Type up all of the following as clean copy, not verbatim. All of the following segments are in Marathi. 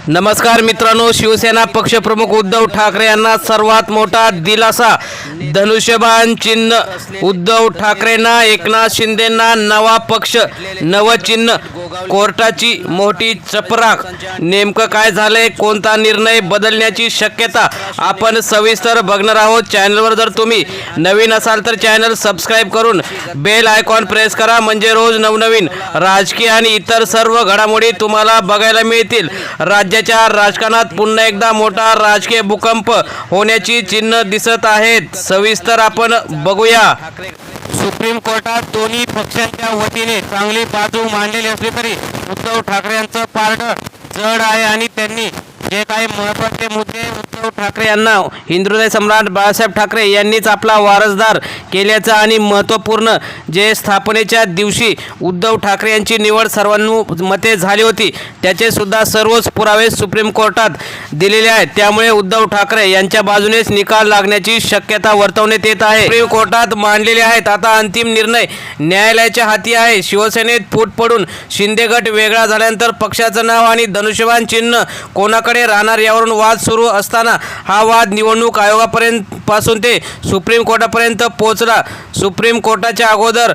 नमस्कार मित्रांनो, शिवसेना पक्षप्रमुख उद्धव ठाकरे यांना सर्वात मोठा दिलासा. धनुष्यबाण चिन्ह उद्धव ठाकरेंना, एकनाथ शिंदेंना नवा पक्ष नव चिन्ह, कोर्टाची मोठी चपराक. नेमकं काय झालंय, कोणता निर्णय बदलण्याची शक्यता आपण सविस्तर बघणार आहोत. चॅनलवर जर तुम्ही नवीन असाल तर चॅनल सबस्क्राईब करून बेल आयकॉन प्रेस करा, म्हणजे रोज नवनवीन राजकीय आणि इतर सर्व घडामोडी तुम्हाला बघायला मिळतील. राज्याच्या राजकारणात पुन्हा एकदा मोठा राजकीय भूकंप होण्याची चिन्ह दिसत आहेत. सविस्तर आपण बघूया. सुप्रीम कोर्टात दोन्ही पक्षांच्या वतीने चांगली बाजू मांडलेली असली तरी उद्धव ठाकरे यांचं पारडं जड आहे आणि त्यांनी जे काही महत्त्वाचे मुद्दे उद्धव ठाकरे यांना हिंदुहृदय सम्राट बाळासाहेब ठाकरे यांनीच आपला वारसदार केल्याचं आणि महत्त्वपूर्ण जे स्थापनेच्या दिवशी उद्धव ठाकरे यांची निवड सर्वानुमते झाली होती त्याचे सुद्धा सर्वच पुरावे सुप्रीम कोर्टात दिलेले आहेत. त्यामुळे उद्धव ठाकरे यांच्या बाजूनेच निकाल लागण्याची शक्यता वर्तवण्यात येत आहे. सुप्रीम कोर्टात मांडलेले आहेत. आता अंतिम निर्णय न्यायालयाच्या हाती आहे. शिवसेनेत फूट पडून शिंदे गट वेगळा झाल्यानंतर पक्षाचं नाव आणि धनुष्यबाण चिन्ह कोणाकडे राहणार यावरून वाद सुरू असताना हा वाद निवडणूक आयोगापर्यंत पासून ते सुप्रीम कोर्टापर्यंत पोहोचला. सुप्रीम कोर्टाच्या अगोदर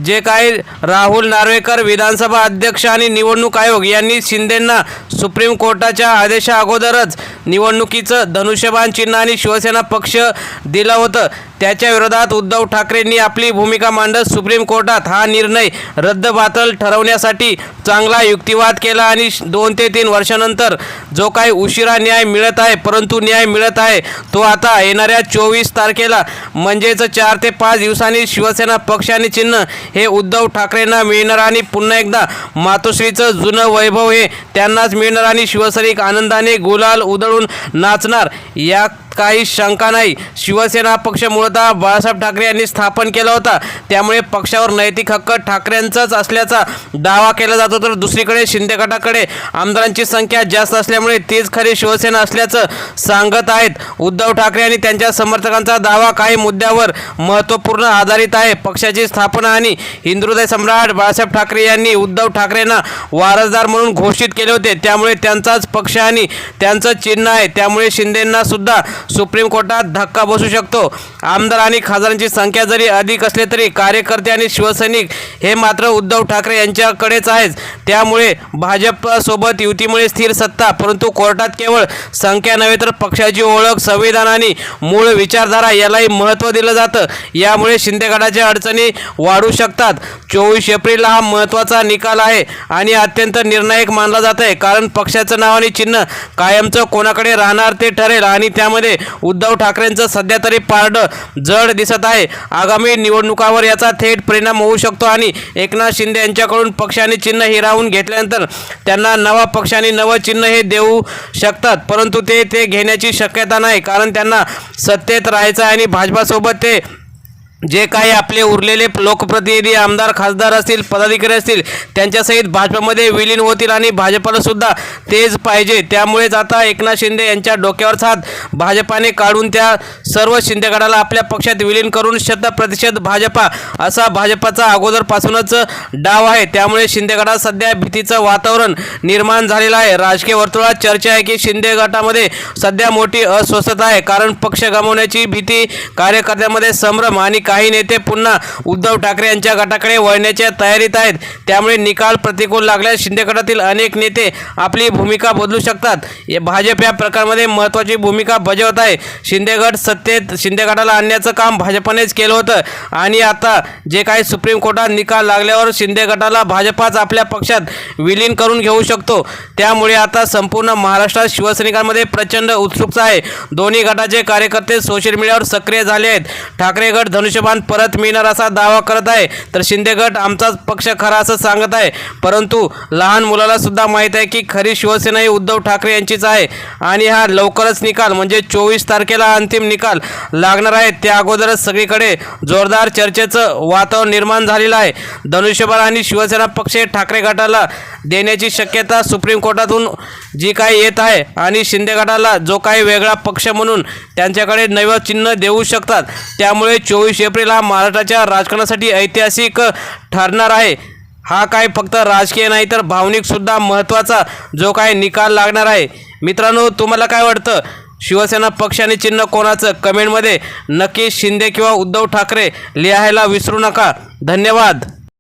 जे काही राहुल नार्वेकर विधानसभा अध्यक्ष आणि निवडणूक आयोग यांनी शिंदेंना सुप्रीम कोर्टाच्या आदेशा अगोदरच निवडणुकीचं धनुष्यबाण चिन्ह आणि शिवसेना पक्ष दिलं होतं. त्याच्या विरोधात उद्धव ठाकरेंनी आपली भूमिका मांडत सुप्रीम कोर्टात हा निर्णय रद्दबातल ठरवण्यासाठी चांगला युक्तिवाद केला आणि 2 ते 3 वर्षानंतर जो काही उशिरा न्याय मिळत आहे, परंतु न्याय मिळत आहे तो आता येणाऱ्या 24 तारखेला म्हणजेच 4 ते 5 दिवसांनी शिवसेना पक्ष आणि चिन्ह हे उद्धव ठाकरेंना मिळणार आणि पुन्हा एकदा मातोश्रीचं जुनं वैभव हे त्यांनाच मिळणार आणि शिवसैनिक आनंदाने गुलाल उधळून नाचणार या काही शंका नाही. शिवसेना पक्ष मूळतः बाळासाहेब ठाकरे यांनी स्थापन केला होता, त्यामुळे पक्षावर नैतिक हक्क ठाकरेंचाच असल्याचा दावा केला जातो. तर दुसरीकडे शिंदे गटाकडे आमदारांची संख्या जास्त असल्यामुळे तीच खरी शिवसेना असल्याचं सांगत आहेत. उद्धव ठाकरे आणि त्यांच्या समर्थकांचा दावा काही मुद्द्यावर महत्त्वपूर्ण आधारित आहे. पक्षाची स्थापना आणि हिंदुहृदय सम्राट बाळासाहेब ठाकरे यांनी उद्धव ठाकरेंना वारसदार म्हणून घोषित केले होते, त्यामुळे त्यांचाच पक्ष आणि त्यांचं चिन्ह आहे. त्यामुळे शिंदेंना सुद्धा सुप्रीम कोर्टात धक्का बसू शकतो. आमदार आणि खासदारांची संख्या जरी अधिक असली तरी कार्यकर्ते आणि शिवसैनिक हे मात्र उद्धव ठाकरे यांच्याकडेच आहेत. त्यामुळे भाजपसोबत युतीमुळे स्थिर सत्ता, परंतु कोर्टात केवळ संख्या नव्हे तर पक्षाची ओळख, संविधान आणि मूळ विचारधारा यालाही महत्त्व दिलं जातं. यामुळे शिंदे गटाच्या अडचणी वाढू शकतात. 24 एप्रिलला हा महत्त्वाचा निकाल आहे आणि अत्यंत निर्णायक मानला जात आहे, कारण पक्षाचं नाव आणि चिन्ह कायमचं कोणाकडे राहणार ते ठरेल आणि त्यामध्ये उद्धव ठाकरेंचं सध्या तरी पारडं जड दिसत आहे. आगामी निवडणुकावर याचा थेट परिणाम होऊ शकतो आणि एकनाथ शिंदे यांच्याकडून पक्ष आणि चिन्ह हिरावून घेतल्यानंतर त्यांना नवा पक्ष आणि नवं चिन्ह हे देऊ शकतात, परंतु ते घेण्याची शक्यता नाही, कारण त्यांना सत्तेत राहायचं आहे आणि भाजपासोबत ते जे काही आपले उरलेले लोकप्रतिनिधी, आमदार, खासदार असतील, पदाधिकारी असतील त्यांच्यासहित भाजपमध्ये विलीन होतील आणि भाजपला सुद्धा तेच पाहिजे. त्यामुळेच आता एकनाथ शिंदे यांच्या डोक्यावरचा हात भाजपाने काढून त्या सर्व शिंदे गटाला आपल्या पक्षात विलीन करून 100% भाजपा असा भाजपाचा अगोदरपासूनच डाव आहे. त्यामुळे शिंदे गटात सध्या भीतीचं वातावरण निर्माण झालेलं आहे. राजकीय वर्तुळात चर्चा आहे की शिंदे गटामध्ये सध्या मोठी अस्वस्थता आहे, कारण पक्ष गमावण्याची भीती, कार्यकर्त्यांमध्ये संभ्रम आणि काही नेते पुन्हा उद्धव ठाकरे यांच्या गटाकडे वळण्याच्या तयारीत आहेत. त्यामुळे निकाल प्रतिकूल लागल्यास शिंदे गटातील अनेक नेते आपली भूमिका बदलू शकतात. भाजप या प्रकारामध्ये महत्त्वाची भूमिका बजावत आहे. शिंदे गट सत्तेत शिंदे गटाला आणण्याचं काम भाजपनेच केलं होतं आणि आता जे काही सुप्रीम कोर्टात निकाल लागल्यावर शिंदे गटाला भाजपाच आपल्या पक्षात विलीन करून घेऊ शकतो. त्यामुळे आता संपूर्ण महाराष्ट्रात शिवसैनिकांमध्ये प्रचंड उत्सुकता आहे. दोन्ही गटाचे कार्यकर्ते सोशल मीडियावर सक्रिय झाले आहेत. ठाकरे गट धनुष्यबाण परत मिळणार असा दावा करत आहे, तर शिंदे गट आमचाच पक्ष खरा असं सांगत आहे. परंतु लहान मुलाला सुद्धा माहीत आहे की खरी शिवसेना ही उद्धव ठाकरे यांचीच आहे आणि हा लवकरच निकाल म्हणजे 24 तारखेला अंतिम निकाल लागणार आहे. त्या अगोदरच सगळीकडे जोरदार चर्चेचं वातावरण निर्माण झालेलं आहे. धनुष्यबाण आणि शिवसेना पक्ष ठाकरे गटाला देण्याची शक्यता सुप्रीम कोर्टातून जी काही येत आहे आणि शिंदे गटाला जो काही वेगळा पक्ष म्हणून त्यांच्याकडे नवं चिन्ह देऊ शकतात. त्यामुळे 24 एप्रिल हा महाराष्ट्राच्या राजकारणासाठी ऐतिहासिक ठरणार आहे. हा काय फक्त राजकीय नाही तर भावनिकसुद्धा महत्त्वाचा जो काय निकाल लागणार आहे. मित्रांनो, तुम्हाला काय वाटतं? शिवसेना पक्ष आणि चिन्ह कोणाचं? कमेंटमध्ये नक्की शिंदे किंवा उद्धव ठाकरे लिहायला विसरू नका. धन्यवाद.